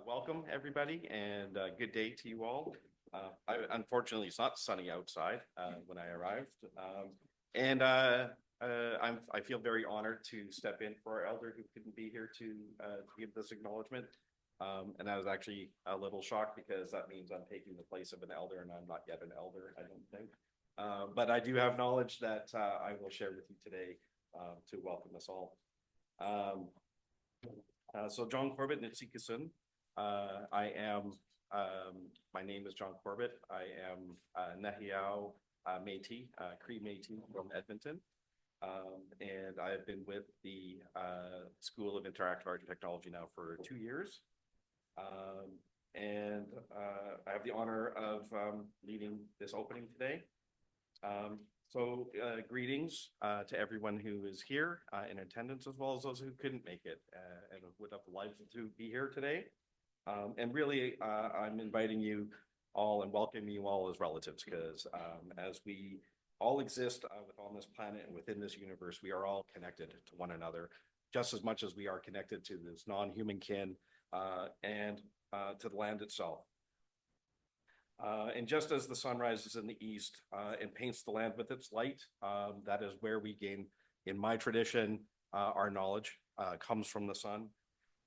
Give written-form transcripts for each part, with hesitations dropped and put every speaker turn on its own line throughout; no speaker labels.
Welcome everybody, and good day to you all. Unfortunately, it's not sunny outside when I arrived, I feel very honored to step in for our elder who couldn't be here to give this acknowledgement. And I was actually a little shocked because that means I'm taking the place of an elder, and I'm not yet an elder, I don't think. But I do have knowledge that I will share with you today to welcome us all. So John Corbett Nitsikasun. My name is John Corbett. I am Nehiyaw Métis, Cree Métis from Edmonton. And I have been with the School of Interactive Art and Technology now for 2 years. I have the honor of leading this opening today. Greetings to everyone who is here in attendance, as well as those who couldn't make it and would have liked to be here today. Really, I'm inviting you all and welcoming you all as relatives, because as we all exist on this planet and within this universe, we are all connected to one another, just as much as we are connected to this non-human kin and to the land itself. And just as the sun rises in the east and paints the land with its light, that is where we gain, in my tradition, our knowledge comes from the sun.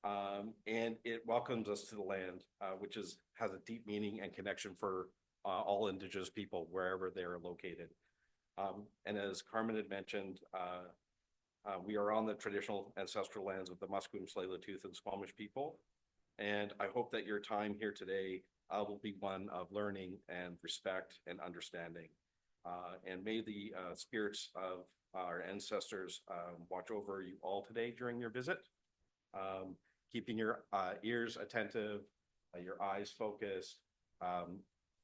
And it welcomes us to the land, which has a deep meaning and connection for all Indigenous people, wherever they are located. And as Carmen had mentioned, we are on the traditional ancestral lands of the Musqueam, Tsleil-Waututh, and Squamish people. And I hope that your time here today will be one of learning and respect and understanding. And may the spirits of our ancestors watch over you all today during your visit, keeping your ears attentive, your eyes focused.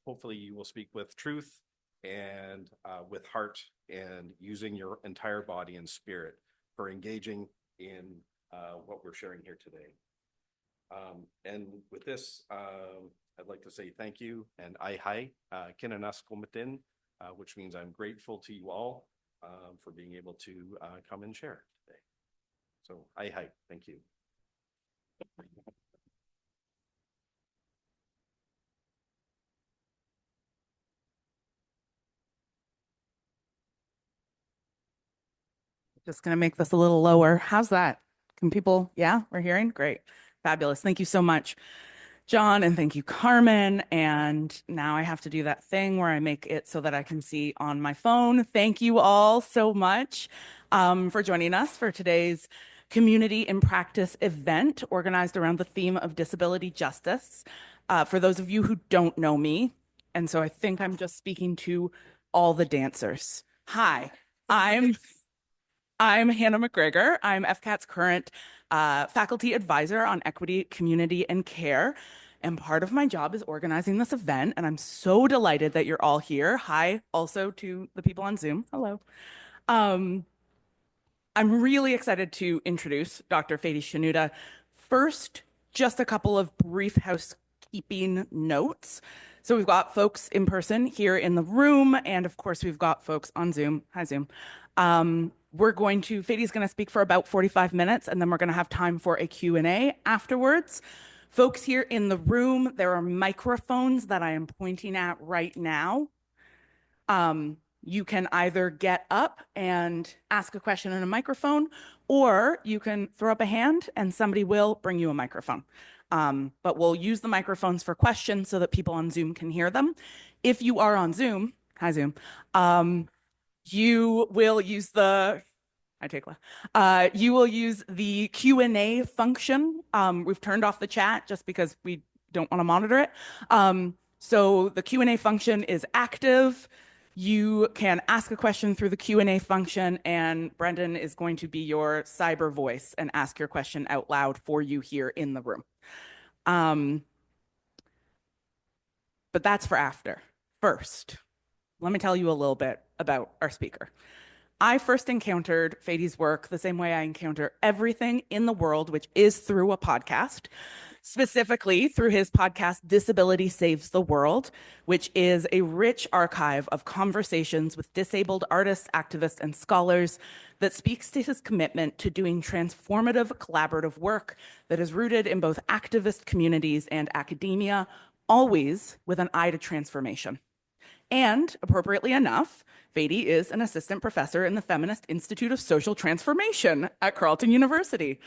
Hopefully you will speak with truth and with heart, and using your entire body and spirit for engaging in what we're sharing here today. And with this, I'd like to say thank you and ai kinanas komitin, which means I'm grateful to you all for being able to come and share today. So ai, thank you.
Just going to make this a little lower. How's that? Can people, yeah, we're hearing? Great. Fabulous. Thank you so much, John, and thank you, Carmen. And now I have to do that thing where I make it so that I can see on my phone. Thank you all so much for joining us for today's Community in Practice event organized around the theme of disability justice. For those of you who don't know me, and so I think I'm just speaking to all the dancers. Hi, I'm Hannah McGregor. I'm FCAT's current faculty advisor on equity, community, and care. And part of my job is organizing this event. And I'm so delighted that you're all here. Hi, also to the people on Zoom. Hello. I'm really excited to introduce Dr. Fady Shanouda. First, just a couple of brief housekeeping notes. So we've got folks in person here in the room, and of course we've got folks on Zoom. Hi, Zoom. Fady's going to speak for about 45 minutes, and then we're going to have time for a Q&A afterwards. Folks here in the room, there are microphones that I am pointing at right now. You can either get up and ask a question in a microphone, or you can throw up a hand and somebody will bring you a microphone. But we'll use the microphones for questions so that people on Zoom can hear them. If you are on Zoom, hi Zoom, you will use the Q&A function. We've turned off the chat just because we don't want to monitor it. So the Q&A function is active. You can ask a question through the Q&A function, and Brendan is going to be your cyber voice and ask your question out loud for you here in the room. But that's for after. First, let me tell you a little bit about our speaker. I first encountered Fady's work the same way I encounter everything in the world, which is through a podcast. specifically through his podcast, Disability Saves the World, which is a rich archive of conversations with disabled artists, activists, and scholars that speaks to his commitment to doing transformative collaborative work that is rooted in both activist communities and academia, always with an eye to transformation. And appropriately enough, Fady is an assistant professor in the Feminist Institute of Social Transformation at Carleton University.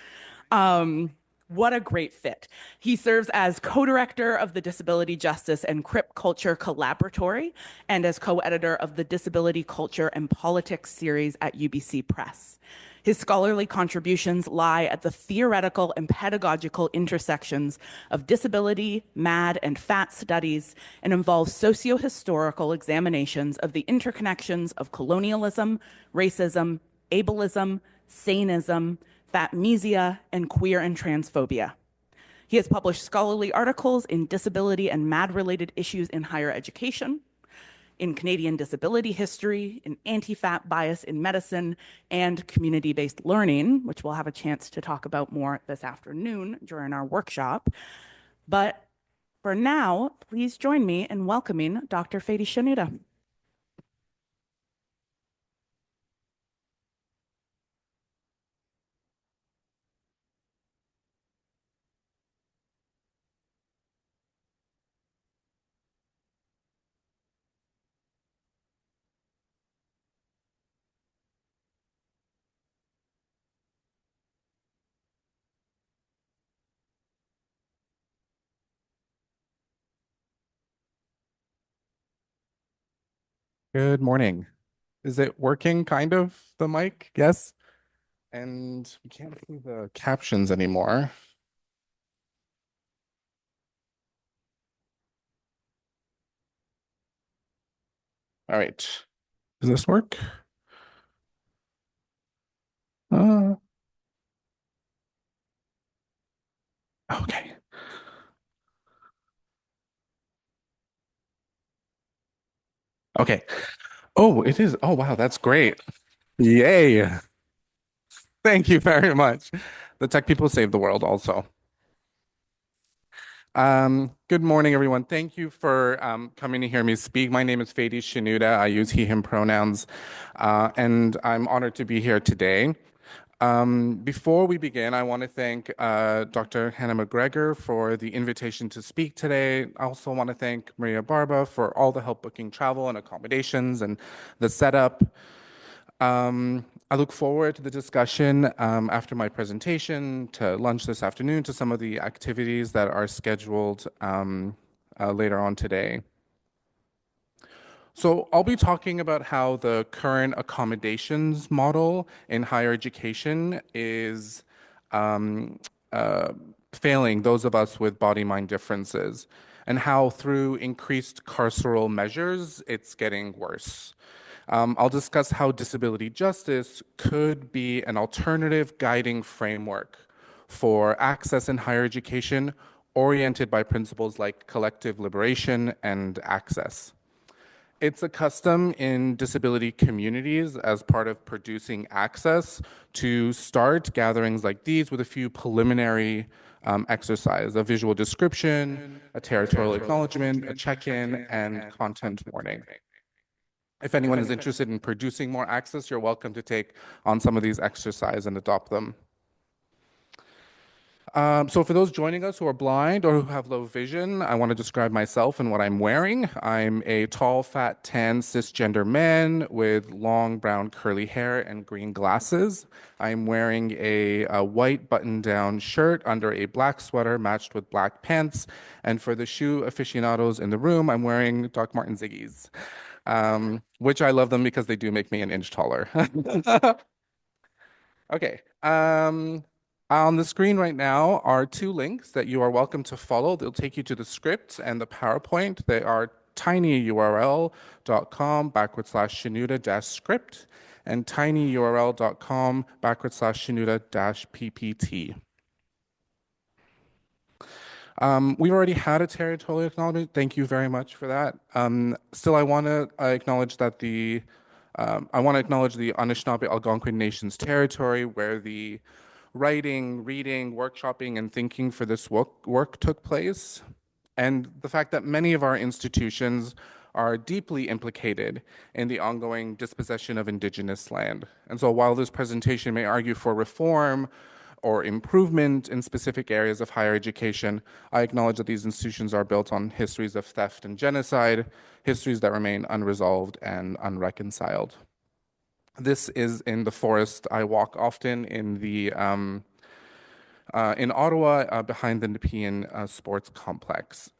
What a great fit. He serves as co-director of the Disability Justice and Crip Culture Collaboratory and as co-editor of the Disability Culture and Politics series at UBC Press. His scholarly contributions lie at the theoretical and pedagogical intersections of disability, MAD, and FAT studies and involve socio-historical examinations of the interconnections of colonialism, racism, ableism, saneism, fatmesia, and queer and transphobia. He has published scholarly articles in disability and MAD-related issues in higher education, in Canadian disability history, in anti-fat bias in medicine, and community-based learning, which we'll have a chance to talk about more this afternoon during our workshop. But for now, please join me in welcoming Dr. Fady Shanouda.
Good morning. Is it working, kind of, the mic? Yes? And we can't see the captions anymore. All right. Does this work? Uh, okay. Okay. Oh, it is. Oh, wow, that's great. Yay. Thank you very much. The tech people save the world also. Good morning, everyone. Thank you for coming to hear me speak. My name is Fady Shanouda. I use he, him pronouns, and I'm honored to be here today. Before we begin, I want to thank Dr. Hannah McGregor for the invitation to speak today. I also want to thank Maria Barba for all the help booking travel and accommodations and the setup. I look forward to the discussion after my presentation, to lunch this afternoon, to some of the activities that are scheduled later on today. So I'll be talking about how the current accommodations model in higher education is failing those of us with body-mind differences, and how through increased carceral measures, it's getting worse. I'll discuss how disability justice could be an alternative guiding framework for access in higher education oriented by principles like collective liberation and access. It's a custom in disability communities as part of producing access to start gatherings like these with a few preliminary exercise, a visual description, a territorial acknowledgement, a check-in, and content warning. If anyone is interested in producing more access, you're welcome to take on some of these exercises and adopt them. So for those joining us who are blind or who have low vision, I want to describe myself and what I'm wearing. I'm a tall, fat, tan, cisgender man with long, brown, curly hair and green glasses. I'm wearing a white button-down shirt under a black sweater matched with black pants. And for the shoe aficionados in the room, I'm wearing Doc Marten Ziggies, which I love them because they do make me an inch taller. Okay. On the screen right now are two links that you are welcome to follow. They'll take you to the script and the PowerPoint. They are tinyurl.com/Shanouda-script and tinyurl.com/Shanouda-ppt. We've already had a territorial acknowledgement. Thank you very much for that. Still, I want to acknowledge that I want to acknowledge the Anishinaabe Algonquin Nation's territory, where the writing, reading, workshopping, and thinking for this work took place, and the fact that many of our institutions are deeply implicated in the ongoing dispossession of Indigenous land. And so while this presentation may argue for reform or improvement in specific areas of higher education, I acknowledge that these institutions are built on histories of theft and genocide, histories that remain unresolved and unreconciled. This is in the forest I walk often in Ottawa, behind the Nepean Sports Complex.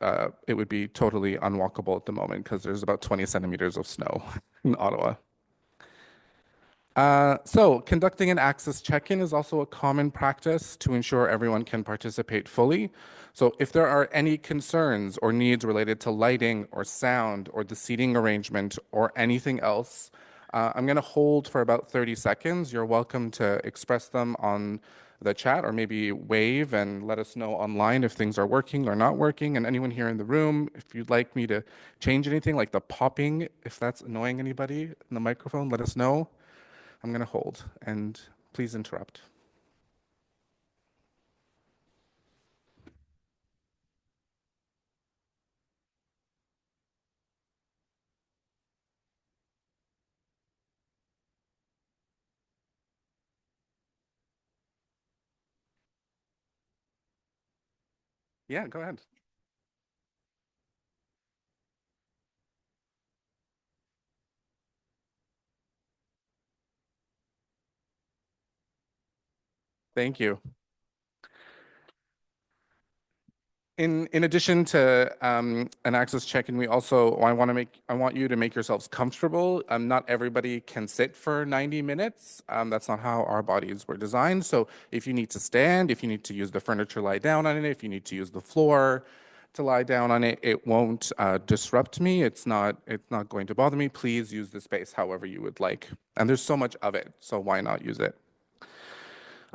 It would be totally unwalkable at the moment because there's about 20 centimeters of snow in Ottawa. So conducting an access check-in is also a common practice to ensure everyone can participate fully. So if there are any concerns or needs related to lighting or sound or the seating arrangement or anything else, I'm going to hold for about 30 seconds. You're welcome to express them on the chat or maybe wave and let us know online if things are working or not working. And anyone here in the room, if you'd like me to change anything like the popping, if that's annoying anybody in the microphone, let us know. I'm going to hold, and please interrupt. Yeah, go ahead. Thank you. In addition to an access check-in, I want you to make yourselves comfortable. Not everybody can sit for 90 minutes. That's not how our bodies were designed. So if you need to stand, if you need to use the furniture, lie down on it. If you need to use the floor to lie down on it, it won't disrupt me. It's not going to bother me. Please use the space however you would like. And there's so much of it, so why not use it?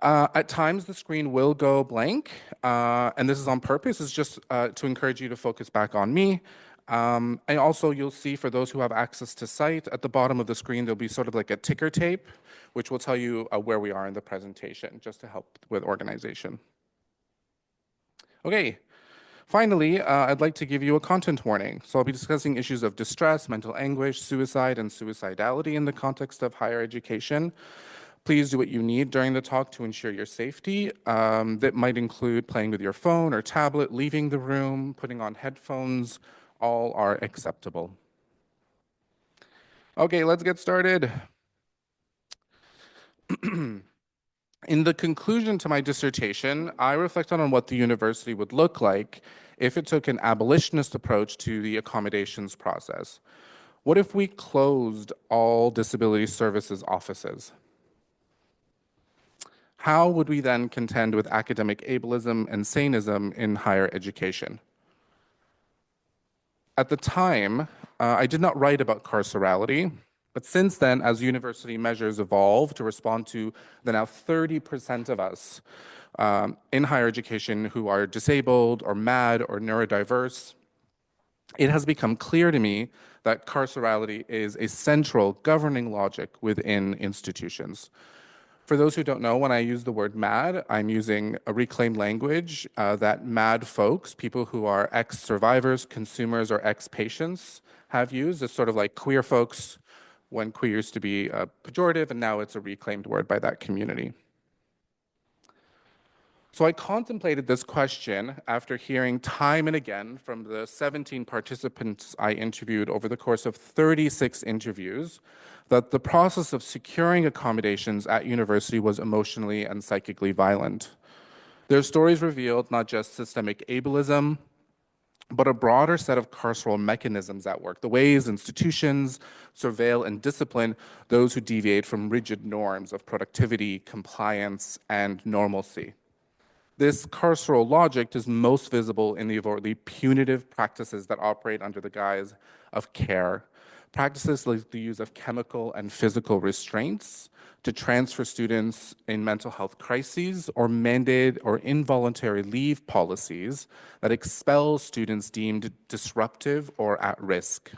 At times, the screen will go blank, and this is on purpose. It's just to encourage you to focus back on me. And also, you'll see for those who have access to site, at the bottom of the screen, there'll be sort of like a ticker tape, which will tell you where we are in the presentation, just to help with organization. Okay. Finally, I'd like to give you a content warning. So I'll be discussing issues of distress, mental anguish, suicide, and suicidality in the context of higher education. Please do what you need during the talk to ensure your safety. That might include playing with your phone or tablet, leaving the room, putting on headphones. All are acceptable. Okay, let's get started. In the conclusion to my dissertation, I reflected on what the university would look like if it took an abolitionist approach to the accommodations process. What if we closed all disability services offices? How would we then contend with academic ableism and saneism in higher education? At the time, I did not write about carcerality, but since then, as university measures evolve to respond to the now 30% of us in higher education who are disabled or mad or neurodiverse, it has become clear to me that carcerality is a central governing logic within institutions. For those who don't know, when I use the word mad, I'm using a reclaimed language that mad folks, people who are ex-survivors, consumers, or ex-patients have used. It's sort of like queer folks when queer used to be pejorative, and now it's a reclaimed word by that community. So I contemplated this question after hearing time and again from the 17 participants I interviewed over the course of 36 interviews that the process of securing accommodations at university was emotionally and psychically violent. Their stories revealed not just systemic ableism, but a broader set of carceral mechanisms at work, the ways institutions surveil and discipline those who deviate from rigid norms of productivity, compliance, and normalcy. This carceral logic is most visible in the overtly punitive practices that operate under the guise of care. Practices like the use of chemical and physical restraints to transfer students in mental health crises, or mandated or involuntary leave policies that expel students deemed disruptive or at risk.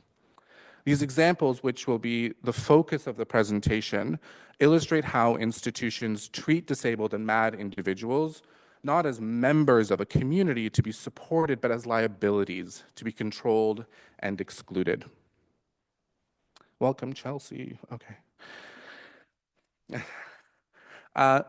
These examples, which will be the focus of the presentation, illustrate how institutions treat disabled and mad individuals not as members of a community to be supported, but as liabilities to be controlled and excluded. Welcome, Chelsea. Okay.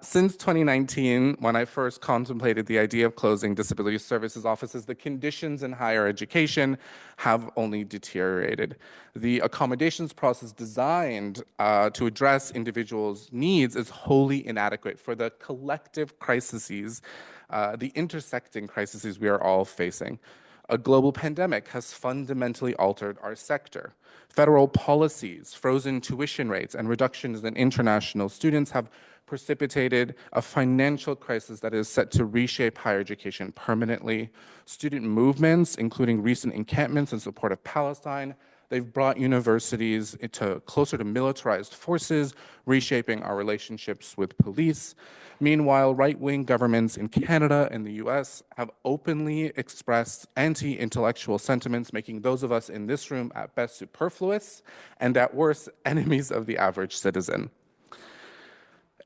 Since 2019, when I first contemplated the idea of closing disability services offices, the conditions in higher education have only deteriorated. The accommodations process designed to address individuals' needs is wholly inadequate for the collective crises, the intersecting crises we are all facing. A global pandemic has fundamentally altered our sector. Federal policies, frozen tuition rates, and reductions in international students have precipitated a financial crisis that is set to reshape higher education permanently. Student movements, including recent encampments in support of Palestine, they've brought universities closer to militarized forces, reshaping our relationships with police. Meanwhile, right-wing governments in Canada and the US have openly expressed anti-intellectual sentiments, making those of us in this room at best superfluous and at worst enemies of the average citizen.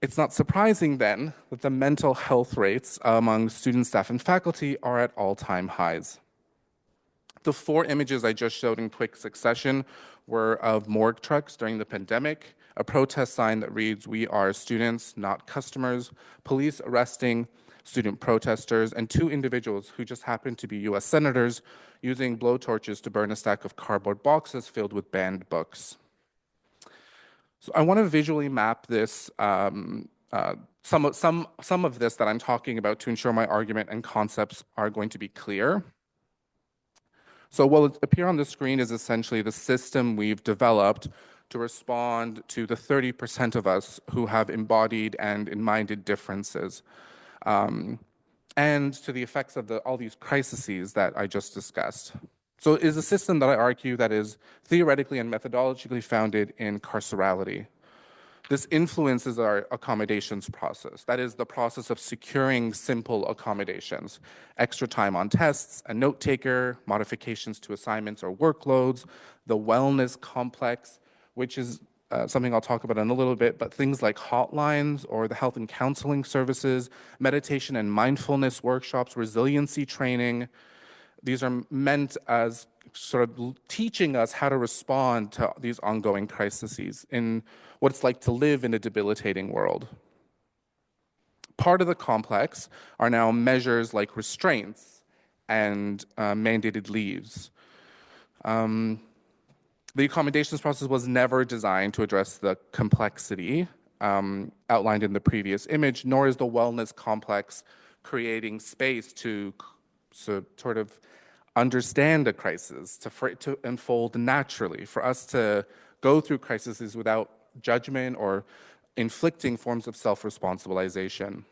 It's not surprising then that the mental health rates among students, staff, and faculty are at all-time highs. The 4 images I just showed in quick succession were of morgue trucks during the pandemic, a protest sign that reads, "We are students, not customers," police arresting student protesters, and 2 individuals who just happened to be US senators using blowtorches to burn a stack of cardboard boxes filled with banned books. So I want to visually map this, some of this that I'm talking about to ensure my argument and concepts are going to be clear. So what will appear on the screen is essentially the system we've developed to respond to the 30% of us who have embodied and in-minded differences, and to the effects of all these crises that I just discussed. So it is a system that I argue that is theoretically and methodologically founded in carcerality. This influences our accommodations process. That is the process of securing simple accommodations, extra time on tests, a note taker, modifications to assignments or workloads, the wellness complex, which is something I'll talk about in a little bit, but things like hotlines or the health and counseling services, meditation and mindfulness workshops, resiliency training. These are meant as sort of teaching us how to respond to these ongoing crises in what it's like to live in a debilitating world. Part of the complex are now measures like restraints and mandated leaves. The accommodations process was never designed to address the complexity outlined in the previous image, nor is the wellness complex creating space to sort of understand a crisis, to unfold naturally, for us to go through crises without judgment or inflicting forms of self-responsibilization.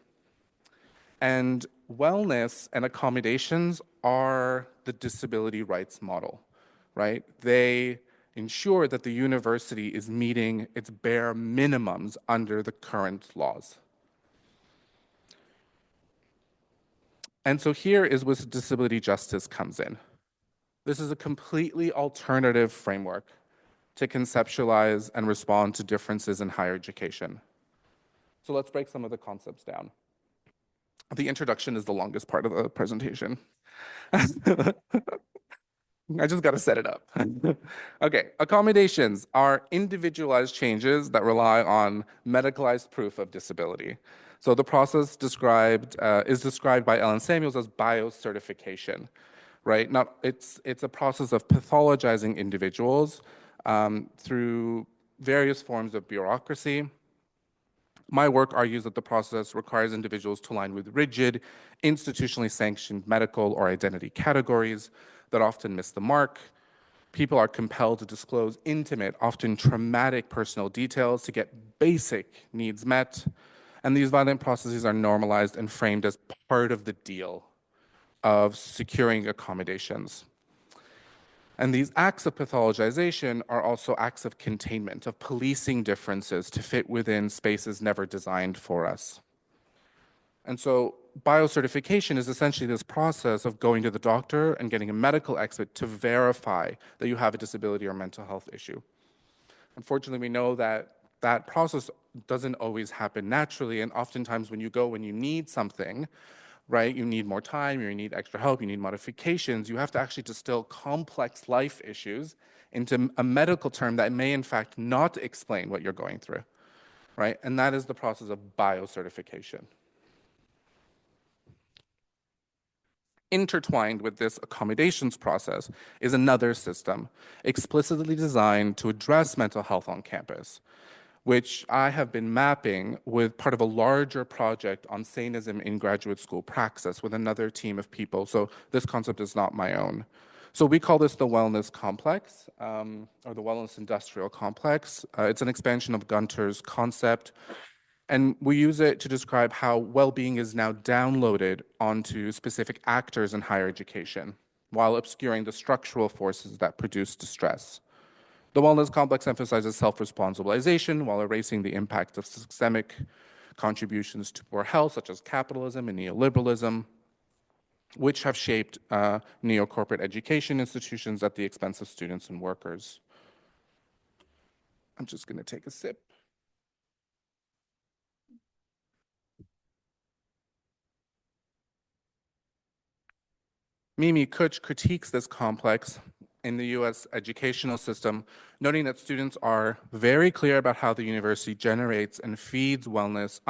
And wellness and accommodations are the disability rights model, right? They ensure that the university is meeting its bare minimums under the current laws. And so here is where disability justice comes in. This is a completely alternative framework to conceptualize and respond to differences in higher education. So let's break some of the concepts down. The introduction is the longest part of the presentation. I just got to set it up. Okay, accommodations are individualized changes that rely on medicalized proof of disability. So the process is described by Ellen Samuels as biocertification, right? It's a process of pathologizing individuals through various forms of bureaucracy. My work argues that the process requires individuals to align with rigid, institutionally sanctioned medical or identity categories that often miss the mark. People are compelled to disclose intimate, often traumatic personal details to get basic needs met. And these violent processes are normalized and framed as part of the deal of securing accommodations. And these acts of pathologization are also acts of containment, of policing differences to fit within spaces never designed for us. And so biocertification is essentially this process of going to the doctor and getting a medical expert to verify that you have a disability or mental health issue. Unfortunately, we know that that process doesn't always happen naturally, and oftentimes when you go when you need something, right, you need more time, you need extra help, you need modifications, you have to actually distill complex life issues into a medical term that may in fact not explain what you're going through, right? And that is the process of biocertification. Intertwined with this accommodations process is another system explicitly designed to address mental health on campus, which I have been mapping with part of a larger project on sanism in graduate school praxis with another team of people. So this concept is not my own. So we call this the wellness complex, or the wellness industrial complex. It's an expansion of Gunter's concept, and we use it to describe how well-being is now downloaded onto specific actors in higher education, while obscuring the structural forces that produce distress. The wellness complex emphasizes self-responsibilization while erasing the impact of systemic contributions to poor health, such as capitalism and neoliberalism, which have shaped neo-corporate education institutions at the expense of students and workers. I'm just going to take a sip. Mimi Kuch critiques this complex in the US educational system, noting that students are very clear about how the university generates and feeds unwellness,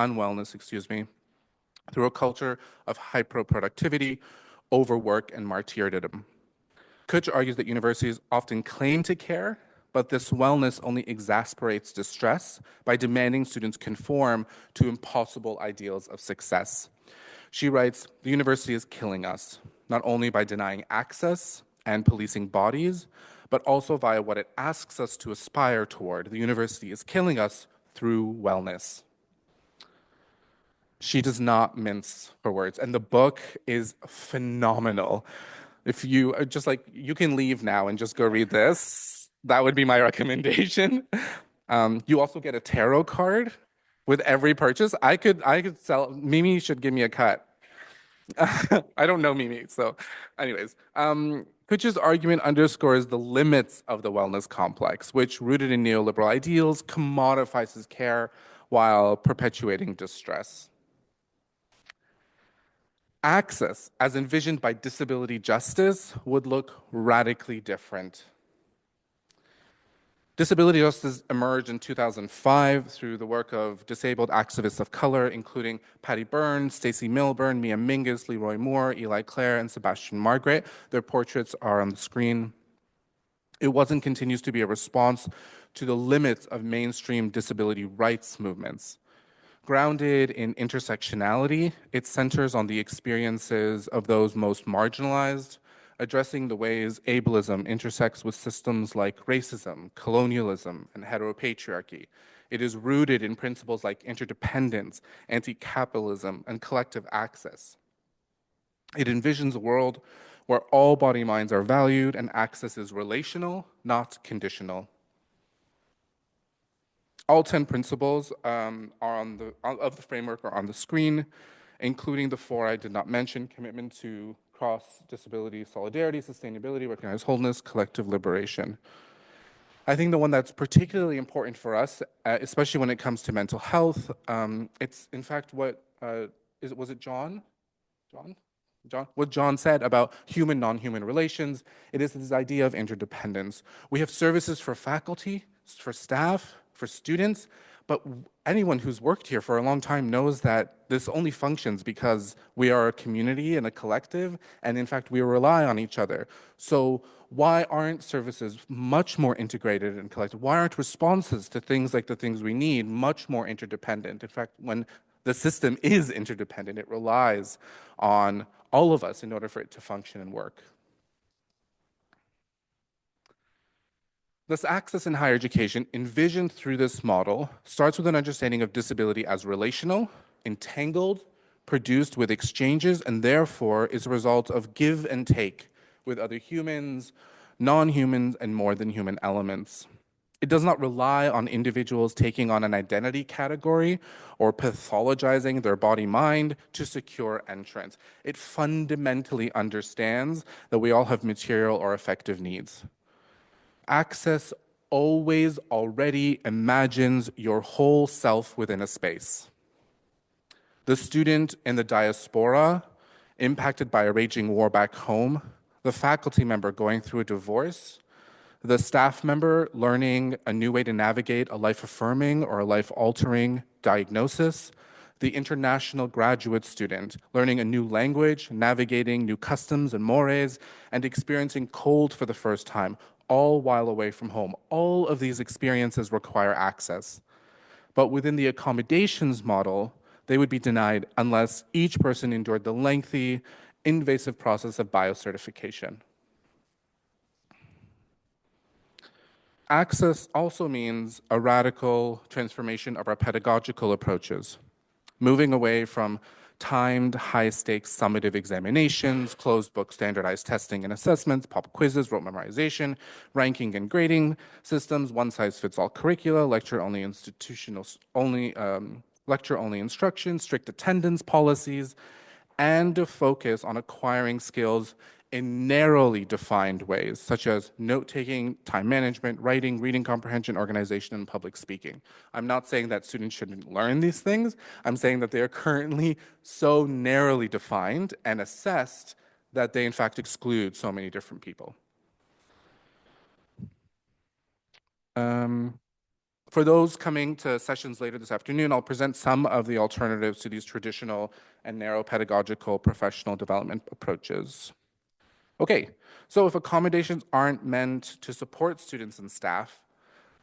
through a culture of hyper-productivity, overwork, and martyrdom. Kuch argues that universities often claim to care, but this wellness only exasperates distress by demanding students conform to impossible ideals of success. She writes, "The university is killing us, not only by denying access and policing bodies, but also via what it asks us to aspire toward. The university is killing us through wellness." She does not mince her words, and the book is phenomenal. If you just like, you can leave now and just go read this. That would be my recommendation. You also get a tarot card with every purchase. I could sell. Mimi should give me a cut. I don't know Mimi, so anyways. Kuch's argument underscores the limits of the wellness complex, which, rooted in neoliberal ideals, commodifies care while perpetuating distress. Access, as envisioned by disability justice, would look radically different. Disability justice emerged in 2005 through the work of disabled activists of color, including Patty Byrne, Stacey Milburn, Mia Mingus, Leroy Moore, Eli Clare, and Sebastian Margaret. Their portraits are on the screen. It was and continues to be a response to the limits of mainstream disability rights movements. Grounded in intersectionality, it centers on the experiences of those most marginalized, addressing the ways ableism intersects with systems like racism, colonialism, and heteropatriarchy. It is rooted in principles like interdependence, anti-capitalism, and collective access. It envisions a world where all body minds are valued and access is relational, not conditional. All 10 principles of the framework are on the screen, including the 4 I did not mention: commitment to cross-disability solidarity, sustainability, recognized wholeness, collective liberation. I think the one that's particularly important for us, especially when it comes to mental health, it's in fact what, was it John? What John said about human, non-human relations. It is this idea of interdependence. We have services for faculty, for staff, for students, but anyone who's worked here for a long time knows that this only functions because we are a community and a collective, and in fact, we rely on each other. So why aren't services much more integrated and collective? Why aren't responses to things like the things we need much more interdependent? In fact, when the system is interdependent, it relies on all of us in order for it to function and work. Thus, access in higher education, envisioned through this model, starts with an understanding of disability as relational, entangled, produced with exchanges, and therefore is a result of give and take with other humans, non-humans, and more than human elements. It does not rely on individuals taking on an identity category or pathologizing their body-mind to secure entrance. It fundamentally understands that we all have material or affective needs. Access always already imagines your whole self within a space. The student in the diaspora, impacted by a raging war back home, the faculty member going through a divorce, the staff member learning a new way to navigate a life-affirming or a life-altering diagnosis, the international graduate student learning a new language, navigating new customs and mores, and experiencing cold for the first time, all while away from home. All of these experiences require access. But within the accommodations model, they would be denied unless each person endured the lengthy, invasive process of biocertification. Access also means a radical transformation of our pedagogical approaches, moving away from timed, high-stakes summative examinations, closed-book standardized testing and assessments, pop quizzes, rote memorization, ranking and grading systems, one-size-fits-all curricula, lecture-only instruction, strict attendance policies, and a focus on acquiring skills in narrowly defined ways, such as note-taking, time management, writing, reading comprehension, organization, and public speaking. I'm not saying that students shouldn't learn these things. I'm saying that they are currently so narrowly defined and assessed that they in fact exclude so many different people. For those coming to sessions later this afternoon, I'll present some of the alternatives to these traditional and narrow pedagogical professional development approaches. Okay, so if accommodations aren't meant to support students and staff,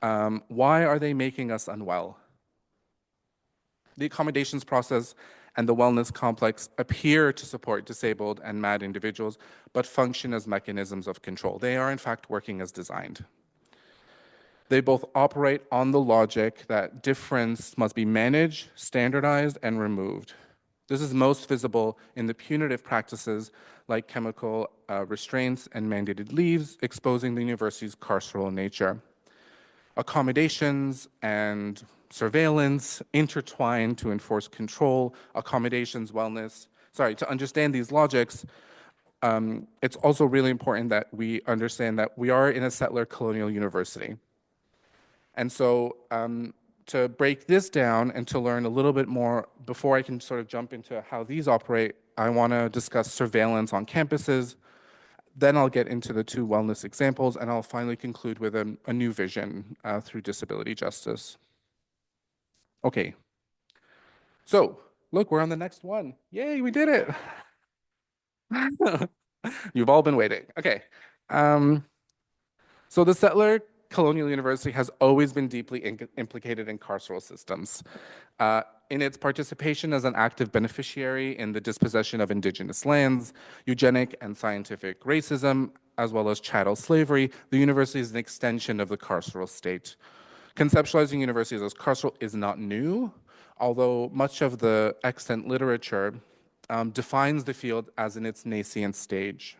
why are they making us unwell? The accommodations process and the wellness complex appear to support disabled and MAD individuals, but function as mechanisms of control. They are in fact working as designed. They both operate on the logic that difference must be managed, standardized, and removed. This is most visible in the punitive practices like chemical restraints and mandated leaves, exposing the university's carceral nature. Accommodations and surveillance intertwine to enforce control, accommodations, wellness. To understand these logics, it's also really important that we understand that we are in a settler colonial university. And so to break this down and to learn a little bit more, before I can sort of jump into how these operate, I want to discuss surveillance on campuses. Then I'll get into the two wellness examples, and I'll finally conclude with a new vision through disability justice. Okay. So, look, we're on the next one. Yay, we did it. You've all been waiting. Okay. So the settler colonial university has always been deeply implicated in carceral systems. In its participation as an active beneficiary in the dispossession of indigenous lands, eugenic and scientific racism, as well as chattel slavery, the university is an extension of the carceral state. Conceptualizing universities as carceral is not new, although much of the extant literature defines the field as in its nascent stage.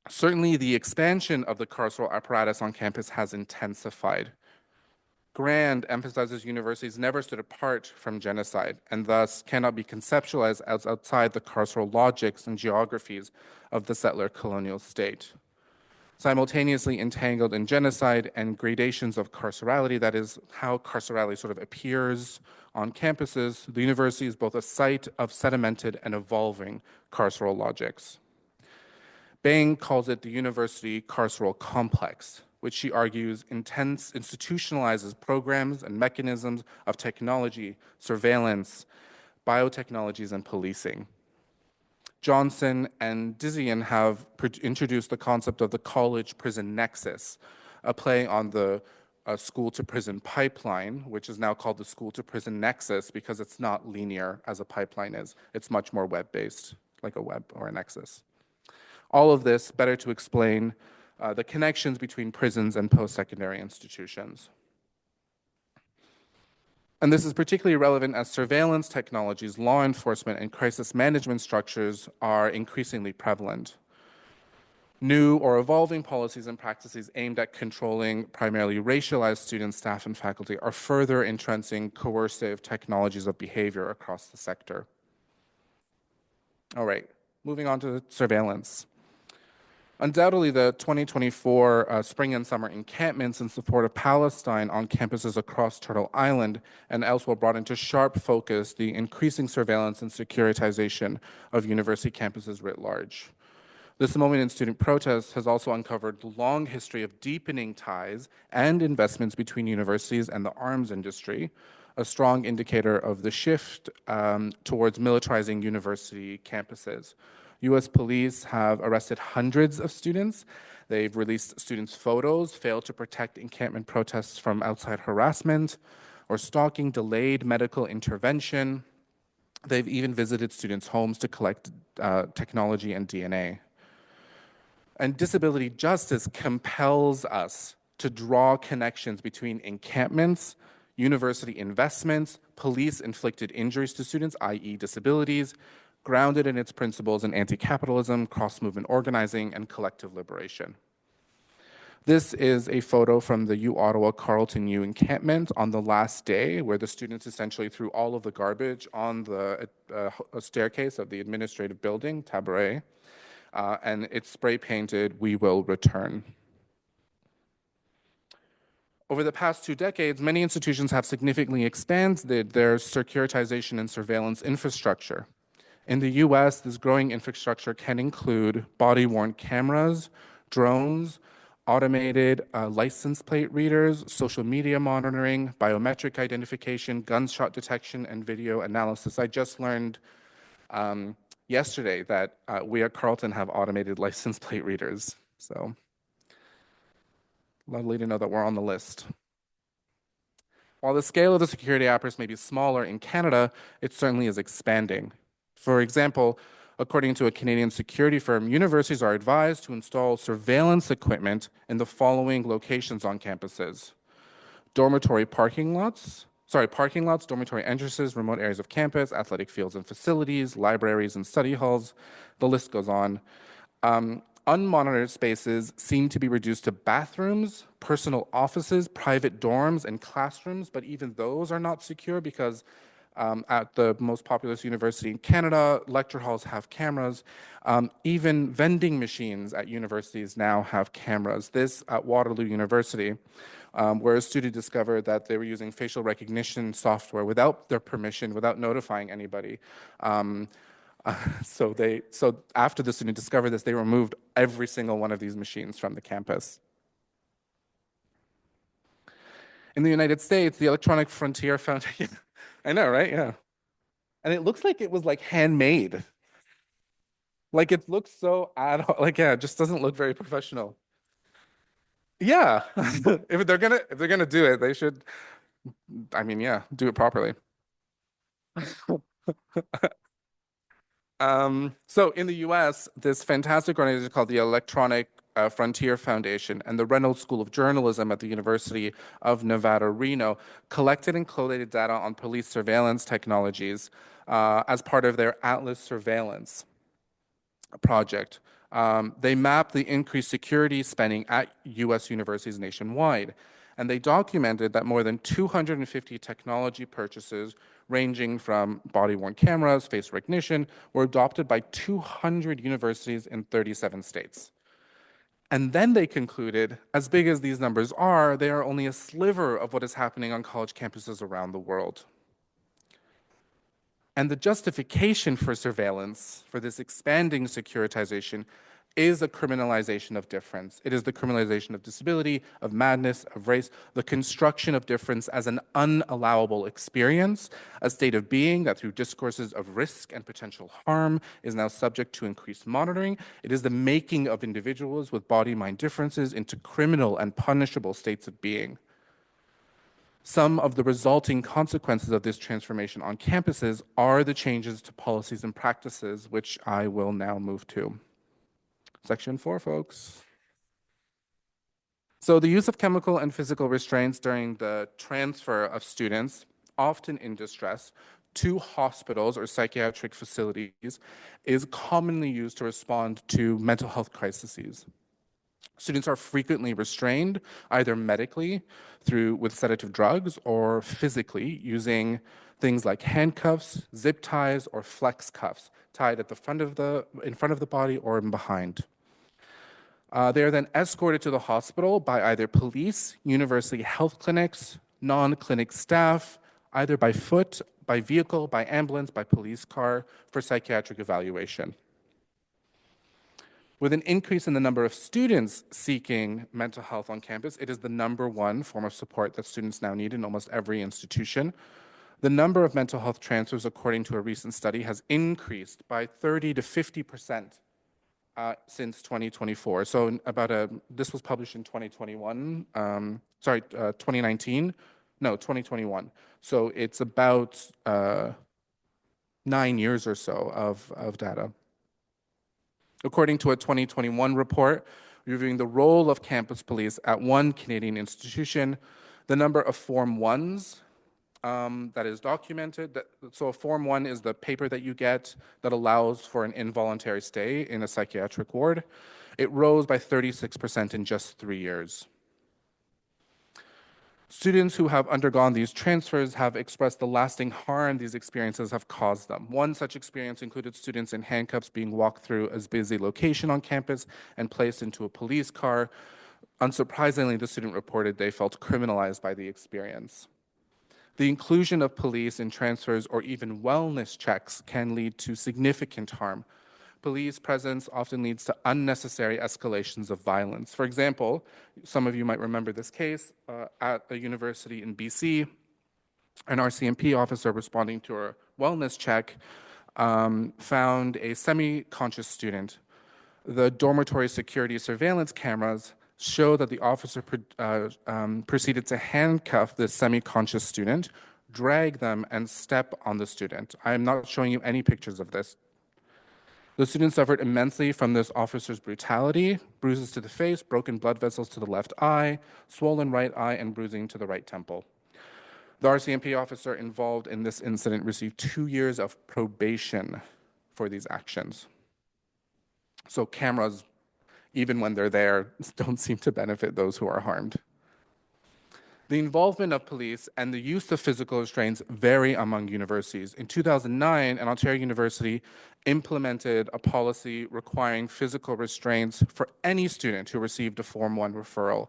Certainly, the expansion of the carceral apparatus on campus has intensified. Grand emphasizes universities never stood apart from genocide and thus cannot be conceptualized as outside the carceral logics and geographies of the settler colonial state. Simultaneously entangled in genocide and gradations of carcerality, that is how carcerality sort of appears on campuses, the university is both a site of sedimented and evolving carceral logics. Bang calls it the university carceral complex, which she argues institutionalizes programs and mechanisms of technology, surveillance, biotechnologies, and policing. Johnson and Dizian have introduced the concept of the college-prison nexus, a play on the school-to-prison pipeline, which is now called the school-to-prison nexus because it's not linear as a pipeline is. It's much more web-based, like a web or a nexus. All of this better to explain the connections between prisons and post-secondary institutions. And this is particularly relevant as surveillance technologies, law enforcement, and crisis management structures are increasingly prevalent. New or evolving policies and practices aimed at controlling primarily racialized students, staff, and faculty are further entrenching coercive technologies of behavior across the sector. All right, moving on to surveillance. Undoubtedly, the 2024 spring and summer encampments in support of Palestine on campuses across Turtle Island and elsewhere brought into sharp focus the increasing surveillance and securitization of university campuses writ large. This moment in student protests has also uncovered the long history of deepening ties and investments between universities and the arms industry, a strong indicator of the shift towards militarizing university campuses. U.S. police have arrested hundreds of students. They've released students' photos, failed to protect encampment protests from outside harassment or stalking, delayed medical intervention. They've even visited students' homes to collect technology and DNA. And disability justice compels us to draw connections between encampments, university investments, police-inflicted injuries to students, i.e. disabilities, grounded in its principles in anti-capitalism, cross-movement organizing, and collective liberation. This is a photo from the U Ottawa Carleton U encampment on the last day, where the students essentially threw all of the garbage on the staircase of the administrative building, Tabaret, and it's spray painted, "We will return." Over the past 2 decades, many institutions have significantly expanded their securitization and surveillance infrastructure. In the US, this growing infrastructure can include body-worn cameras, drones, automated license plate readers, social media monitoring, biometric identification, gunshot detection, and video analysis. I just learned yesterday that we at Carleton have automated license plate readers. So, lovely to know that we're on the list. While the scale of the security apparatus may be smaller in Canada, it certainly is expanding. For example, according to a Canadian security firm, universities are advised to install surveillance equipment in the following locations on campuses: parking lots, dormitory entrances, remote areas of campus, athletic fields and facilities, libraries and study halls. The list goes on. Unmonitored spaces seem to be reduced to bathrooms, personal offices, private dorms, and classrooms, but even those are not secure because at the most populous university in Canada, lecture halls have cameras. Even vending machines at universities now have cameras. This at Waterloo University, where a student discovered that they were using facial recognition software without their permission, without notifying anybody. So after the student discovered this, they removed every single one of these machines from the campus. In the United States, the Electronic Frontier Foundation, I know, right? Yeah. And it looks like it was like handmade. Like it looks so it just doesn't look very professional. Yeah. If they're gonna do it, they should, I mean, yeah, do it properly. So in the US, this fantastic organization called the Electronic Frontier Foundation and the Reynolds School of Journalism at the University of Nevada, Reno, collected and collated data on police surveillance technologies as part of their Atlas surveillance project. They mapped the increased security spending at US universities nationwide, and they documented that more than 250 technology purchases ranging from body-worn cameras, face recognition, were adopted by 200 universities in 37 states. And then they concluded, as big as these numbers are, they are only a sliver of what is happening on college campuses around the world. And the justification for surveillance, for this expanding securitization, is a criminalization of difference. It is the criminalization of disability, of madness, of race, the construction of difference as an unallowable experience, a state of being that through discourses of risk and potential harm is now subject to increased monitoring. It is the making of individuals with body-mind differences into criminal and punishable states of being. Some of the resulting consequences of this transformation on campuses are the changes to policies and practices, which I will now move to. Section 4, folks. So the use of chemical and physical restraints during the transfer of students, often in distress, to hospitals or psychiatric facilities is commonly used to respond to mental health crises. Students are frequently restrained, either medically with sedative drugs or physically using things like handcuffs, zip ties, or flex cuffs tied at the in front of the body or in behind. They are then escorted to the hospital by either police, university health clinics, non-clinic staff, either by foot, by vehicle, by ambulance, by police car for psychiatric evaluation. With an increase in the number of students seeking mental health on campus, it is the #1 form of support that students now need in almost every institution. The number of mental health transfers, according to a recent study, has increased by 30 to 50% since 2024. So this was published in 2021, 2019, no, 2021. So it's about 9 years or so of data. According to a 2021 report reviewing the role of campus police at one Canadian institution, the number of Form 1s that is documented. So a Form 1 is the paper that you get that allows for an involuntary stay in a psychiatric ward. It rose by 36% in just 3 years. Students who have undergone these transfers have expressed the lasting harm these experiences have caused them. One such experience included students in handcuffs being walked through a busy location on campus and placed into a police car. Unsurprisingly, the student reported they felt criminalized by the experience. The inclusion of police in transfers or even wellness checks can lead to significant harm. Police presence often leads to unnecessary escalations of violence. For example, some of you might remember this case at a university in BC. An RCMP officer responding to a wellness check found a semi-conscious student. The dormitory security surveillance cameras show that the officer proceeded to handcuff this semi-conscious student, drag them, and step on the student. I am not showing you any pictures of this. The student suffered immensely from this officer's brutality: bruises to the face, broken blood vessels to the left eye, swollen right eye, and bruising to the right temple. The RCMP officer involved in this incident received 2 years of probation for these actions. So cameras, even when they're there, don't seem to benefit those who are harmed. The involvement of police and the use of physical restraints vary among universities. In 2009, an Ontario university implemented a policy requiring physical restraints for any student who received a Form 1 referral.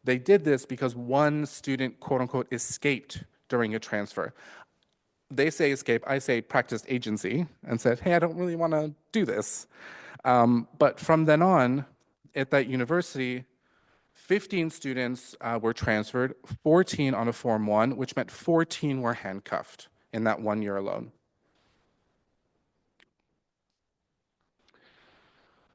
They did this because one student, quote unquote, escaped during a transfer. They say escape, I say practiced agency, and said, hey, I don't really want to do this. But from then on, at that university, 15 students were transferred, 14 on a Form 1, which meant 14 were handcuffed in that 1 year alone.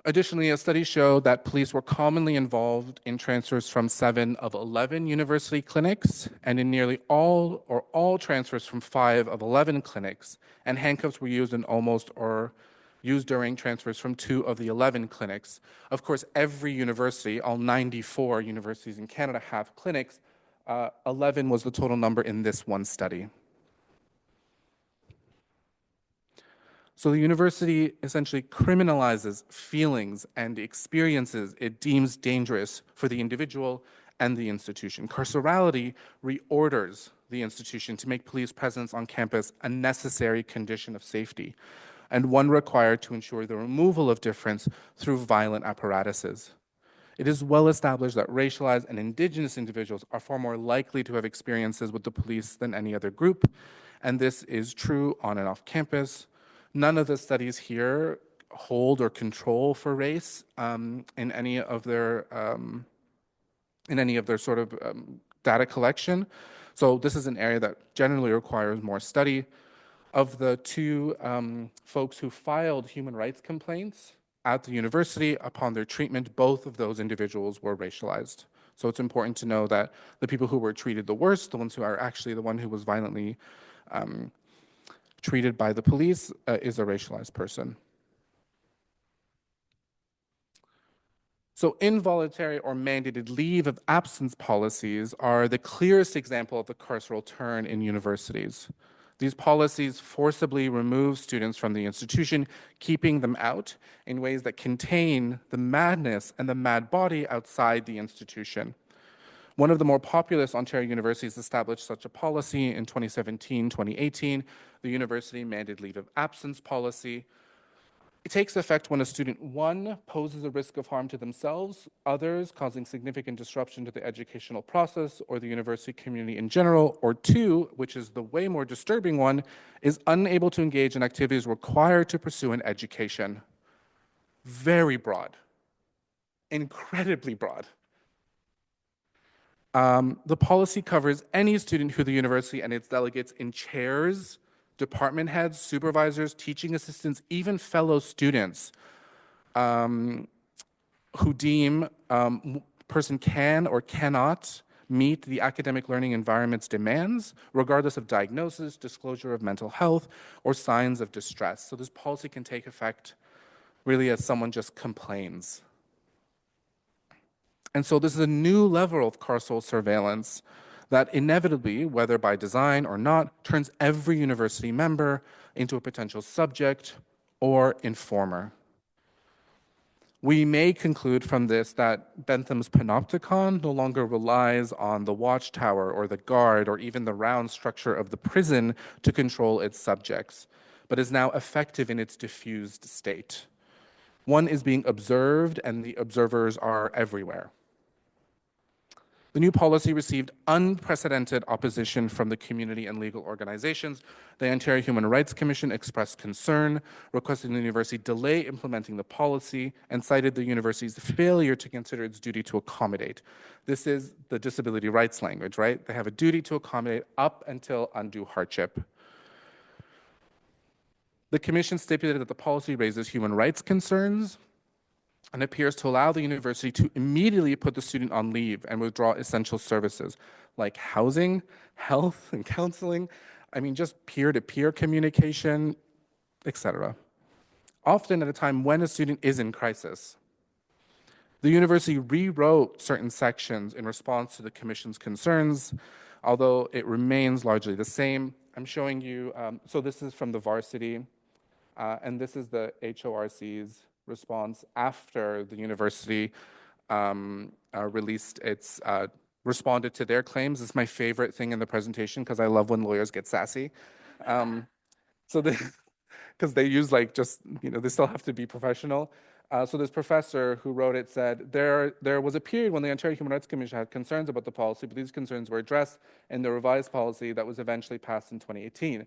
Additionally, a study showed that police were commonly involved in transfers from 7 of 11 university clinics, and in nearly all transfers from 5 of 11 clinics, and handcuffs were used used during transfers from 2 of the 11 clinics. Of course, every university, all 94 universities in Canada have clinics. 11 was the total number in this one study. So the university essentially criminalizes feelings and experiences it deems dangerous for the individual and the institution. Carcerality reorders the institution to make police presence on campus a necessary condition of safety, and one required to ensure the removal of difference through violent apparatuses. It is well established that racialized and Indigenous individuals are far more likely to have experiences with the police than any other group, and this is true on and off campus. None of the studies here hold or control for race in any of their sort of data collection. So this is an area that generally requires more study. Of the 2 folks who filed human rights complaints at the university upon their treatment, both of those individuals were racialized. So it's important to know that the people who were treated the worst, the ones who are actually the one who was violently treated by the police, is a racialized person. So involuntary or mandated leave of absence policies are the clearest example of the carceral turn in universities. These policies forcibly remove students from the institution, keeping them out in ways that contain the madness and the mad body outside the institution. One of the more populous Ontario universities established such a policy in 2017, 2018, the University Mandated Leave of Absence policy. It takes effect when a student, one, poses a risk of harm to themselves, others, causing significant disruption to the educational process or the university community in general, or two, which is the way more disturbing one, is unable to engage in activities required to pursue an education. Very broad, incredibly broad. The policy covers any student who the university and its delegates in chairs, department heads, supervisors, teaching assistants, even fellow students who deem person can or cannot meet the academic learning environment's demands, regardless of diagnosis, disclosure of mental health, or signs of distress. So this policy can take effect really as someone just complains. And so this is a new level of carceral surveillance that inevitably, whether by design or not, turns every university member into a potential subject or informer. We may conclude from this that Bentham's panopticon no longer relies on the watchtower or the guard or even the round structure of the prison to control its subjects, but is now effective in its diffused state. One is being observed, and the observers are everywhere. The new policy received unprecedented opposition from the community and legal organizations. The Ontario Human Rights Commission expressed concern, requesting the university delay implementing the policy, and cited the university's failure to consider its duty to accommodate. This is the disability rights language, right? They have a duty to accommodate up until undue hardship. The commission stipulated that the policy raises human rights concerns and appears to allow the university to immediately put the student on leave and withdraw essential services like housing, health, and counseling. I mean, just peer-to-peer communication, etc. Often at a time when a student is in crisis. The university rewrote certain sections in response to the commission's concerns, although it remains largely the same. I'm showing you, so this is from the varsity, and this is the HORC's response after the university released its, responded to their claims. It's my favorite thing in the presentation because I love when lawyers get sassy. So because they use like just, they still have to be professional. So this professor who wrote it said, there was a period when the Ontario Human Rights Commission had concerns about the policy, but these concerns were addressed in the revised policy that was eventually passed in 2018.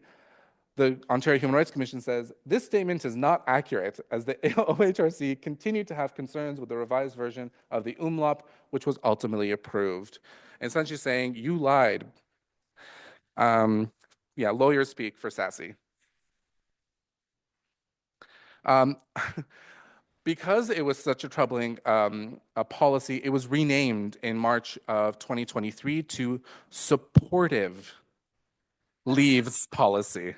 The Ontario Human Rights Commission says, this statement is not accurate as the OHRC continued to have concerns with the revised version of the UMLOP, which was ultimately approved. And essentially saying, you lied. Yeah, lawyers speak for sassy. Because it was such a troubling policy, it was renamed in March of 2023 to Supportive Leaves Policy.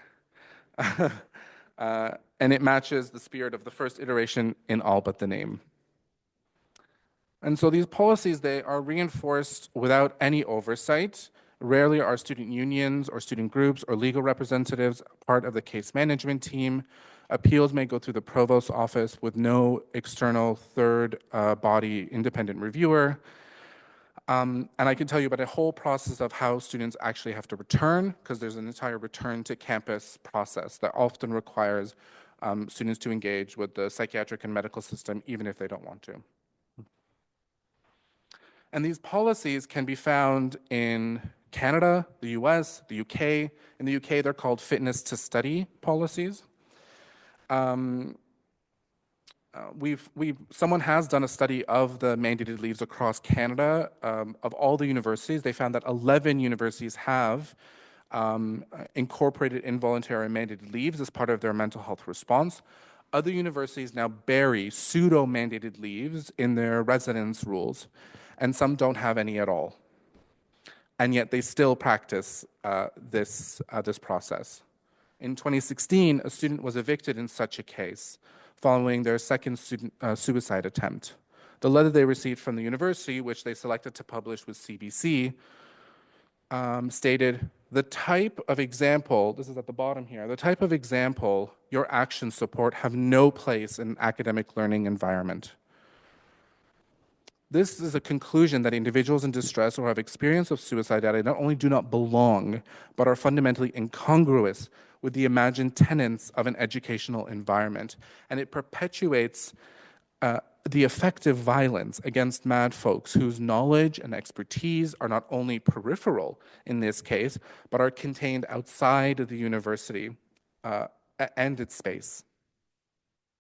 And it matches the spirit of the first iteration in all but the name. And so these policies, they are reinforced without any oversight. Rarely are student unions or student groups or legal representatives part of the case management team. Appeals may go through the provost's office with no external third body independent reviewer. And I can tell you about a whole process of how students actually have to return, because there's an entire return to campus process that often requires students to engage with the psychiatric and medical system, even if they don't want to. And these policies can be found in Canada, the US, the UK. In the UK, they're called fitness to study policies. Someone has done a study of the mandated leaves across Canada. Of all the universities, they found that 11 universities have incorporated involuntary mandated leaves as part of their mental health response. Other universities now bury pseudo-mandated leaves in their residence rules, and some don't have any at all. And yet they still practice this process. In 2016, a student was evicted in such a case following their second student suicide attempt. The letter they received from the university, which they selected to publish with CBC, stated, The type of example, this is at the bottom here, the type of example your actions support have no place in an academic learning environment. This is a conclusion that individuals in distress or have experience of suicidality not only do not belong, but are fundamentally incongruous with the imagined tenets of an educational environment. And it perpetuates the effective violence against mad folks whose knowledge and expertise are not only peripheral in this case, but are contained outside of the university and its space.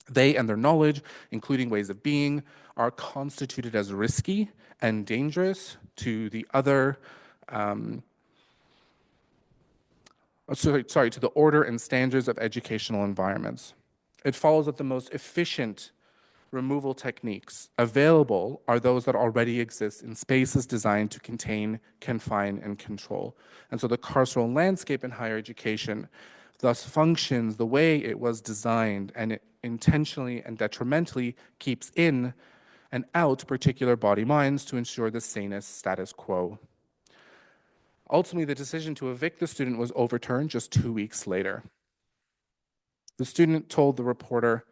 They and their knowledge, including ways of being, are constituted as risky and dangerous to the other, to the order and standards of educational environments. It follows that the most efficient removal techniques available are those that already exist in spaces designed to contain, confine, and control. And so the carceral landscape in higher education thus functions the way it was designed, and it intentionally and detrimentally keeps in and out particular body minds to ensure the sanest status quo. Ultimately, the decision to evict the student was overturned just 2 weeks later. The student told the reporter,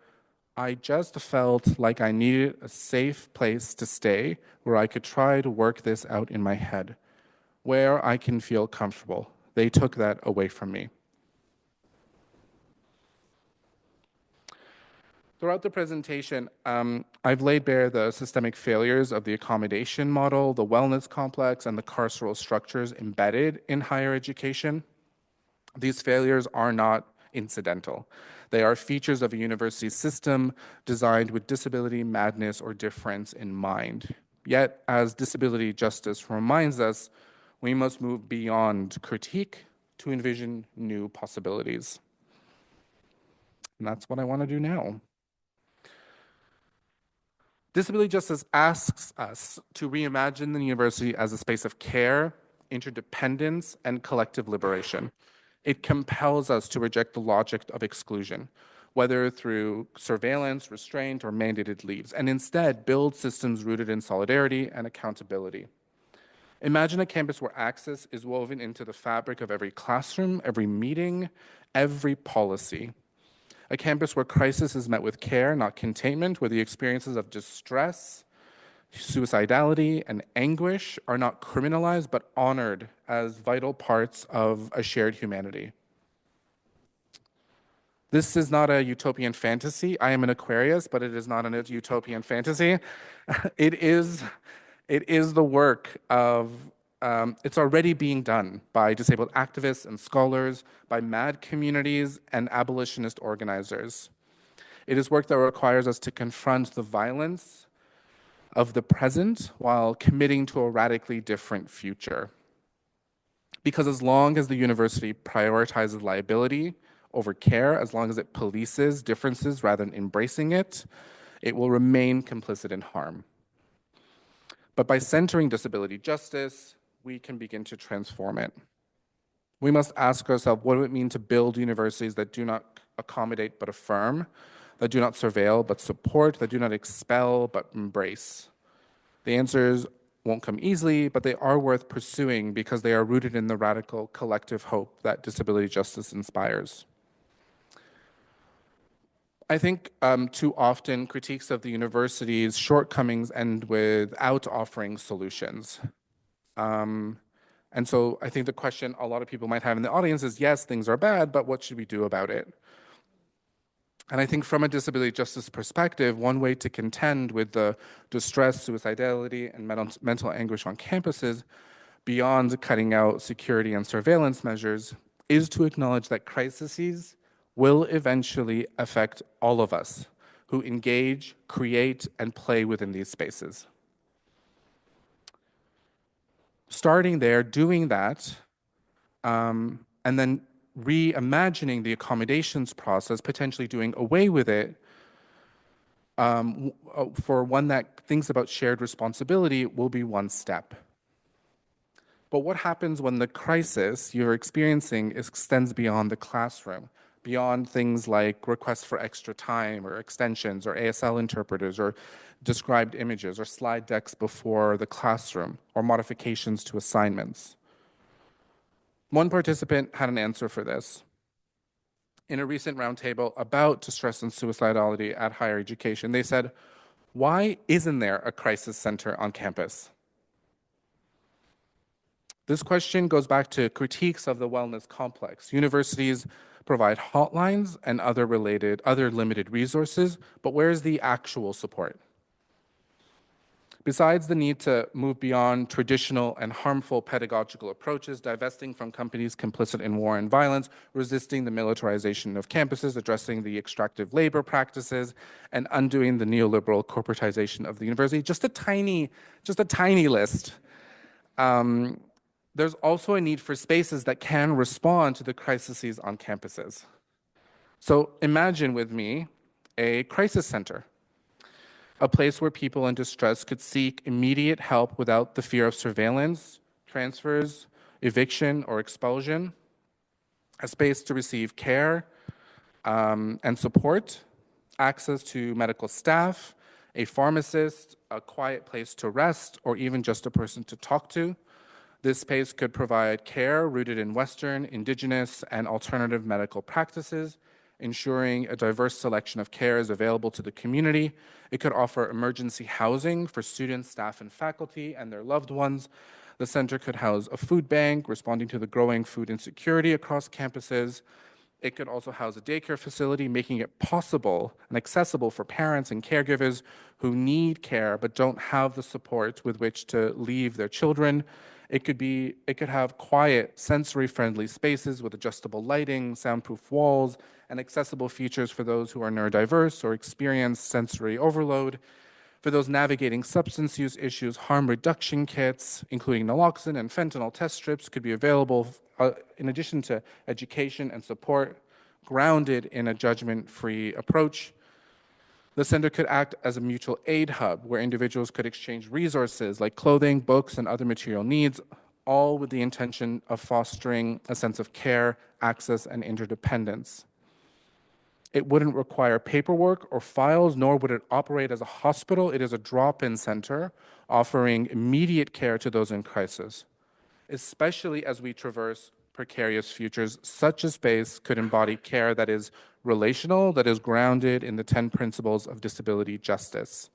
"I just felt like I needed a safe place to stay where I could try to work this out in my head, where I can feel comfortable. They took that away from me." Throughout the presentation, I've laid bare the systemic failures of the accommodation model, the wellness complex, and the carceral structures embedded in higher education. These failures are not incidental. They are features of a university system designed with disability, madness, or difference in mind. Yet, as disability justice reminds us, we must move beyond critique to envision new possibilities. And that's what I want to do now. Disability justice asks us to reimagine the university as a space of care, interdependence, and collective liberation. It compels us to reject the logic of exclusion, whether through surveillance, restraint, or mandated leaves, and instead build systems rooted in solidarity and accountability. Imagine a campus where access is woven into the fabric of every classroom, every meeting, every policy. A campus where crisis is met with care, not containment, where the experiences of distress, suicidality, and anguish are not criminalized but honored as vital parts of a shared humanity. This is not a utopian fantasy. I am an Aquarius, but it is not a utopian fantasy. It is the work of, it's already being done by disabled activists and scholars, by mad communities and abolitionist organizers. It is work that requires us to confront the violence of the present while committing to a radically different future. Because as long as the university prioritizes liability over care, as long as it polices differences rather than embracing it, it will remain complicit in harm. But by centering disability justice, we can begin to transform it. We must ask ourselves, what do it mean to build universities that do not accommodate but affirm, that do not surveil but support, that do not expel but embrace? The answers won't come easily, but they are worth pursuing because they are rooted in the radical collective hope that disability justice inspires. I think too often critiques of the university's shortcomings end without offering solutions. And so I think the question a lot of people might have in the audience is, yes, things are bad, but what should we do about it? And I think from a disability justice perspective, one way to contend with the distress, suicidality, and mental anguish on campuses, beyond cutting out security and surveillance measures, is to acknowledge that crises will eventually affect all of us who engage, create, and play within these spaces. Starting there, doing that, and then reimagining the accommodations process, potentially doing away with it, for one that thinks about shared responsibility will be one step. But what happens when the crisis you're experiencing extends beyond the classroom, beyond things like requests for extra time or extensions or ASL interpreters or described images or slide decks before the classroom or modifications to assignments? One participant had an answer for this. In a recent roundtable about distress and suicidality at higher education, they said, "Why isn't there a crisis center on campus?" This question goes back to critiques of the wellness complex. Universities provide hotlines and other limited resources, but where's the actual support? Besides the need to move beyond traditional and harmful pedagogical approaches, divesting from companies complicit in war and violence, resisting the militarization of campuses, addressing the extractive labor practices, and undoing the neoliberal corporatization of the university, just a tiny list. There's also a need for spaces that can respond to the crises on campuses. So imagine with me a crisis center, a place where people in distress could seek immediate help without the fear of surveillance, transfers, eviction, or expulsion, a space to receive care and support, access to medical staff, a pharmacist, a quiet place to rest, or even just a person to talk to. This space could provide care rooted in Western, Indigenous, and alternative medical practices, ensuring a diverse selection of care is available to the community. It could offer emergency housing for students, staff, and faculty and their loved ones. The center could house a food bank, responding to the growing food insecurity across campuses. It could also house a daycare facility, making it possible and accessible for parents and caregivers who need care but don't have the support with which to leave their children. It could have quiet, sensory-friendly spaces with adjustable lighting, soundproof walls, and accessible features for those who are neurodiverse or experience sensory overload. For those navigating substance use issues, harm reduction kits, including naloxone and fentanyl test strips, could be available in addition to education and support, grounded in a judgment-free approach. The center could act as a mutual aid hub where individuals could exchange resources like clothing, books, and other material needs, all with the intention of fostering a sense of care, access, and interdependence. It wouldn't require paperwork or files, nor would it operate as a hospital. It is a drop-in center offering immediate care to those in crisis. Especially as we traverse precarious futures, such a space could embody care that is relational, that is grounded in the 10 principles of disability justice.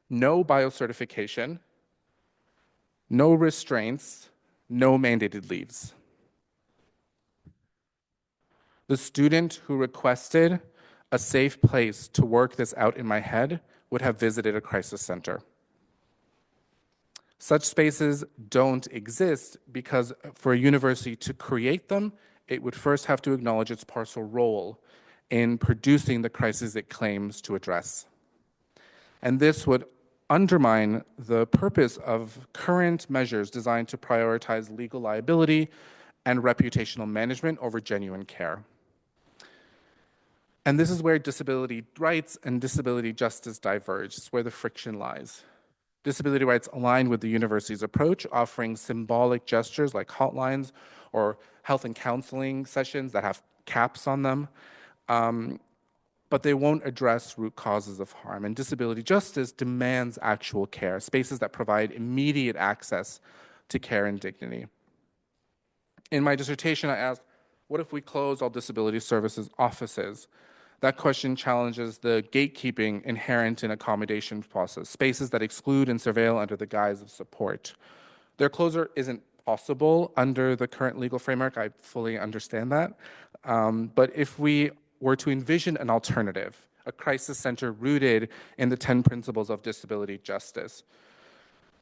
No biocertification, no restraints, no mandated leaves. The student who requested a safe place to work this out in my head would have visited a crisis center. Such spaces don't exist because for a university to create them, it would first have to acknowledge its partial role in producing the crises it claims to address. And this would undermine the purpose of current measures designed to prioritize legal liability and reputational management over genuine care. And this is where disability rights and disability justice diverge. It's where the friction lies. Disability rights align with the university's approach, offering symbolic gestures like hotlines or health and counseling sessions that have caps on them, but they won't address root causes of harm. And disability justice demands actual care, spaces that provide immediate access to care and dignity. In my dissertation, I asked, what if we close all disability services offices? That question challenges the gatekeeping inherent in accommodation process, spaces that exclude and surveil under the guise of support. Their closure isn't possible under the current legal framework. I fully understand that. But if we were to envision an alternative, a crisis center rooted in the 10 principles of disability justice,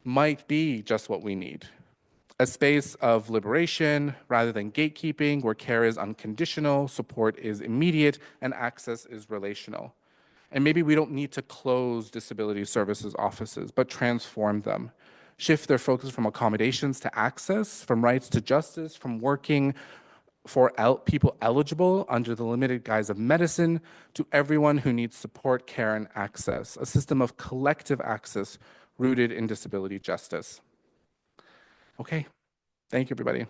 might be just what we need. A space of liberation rather than gatekeeping, where care is unconditional, support is immediate, and access is relational. And maybe we don't need to close disability services offices, but transform them. Shift their focus from accommodations to access, from rights to justice, from working for people eligible under the limited guise of medicine to everyone who needs support, care, and access. A system of collective access rooted in disability justice. Okay, thank you, everybody.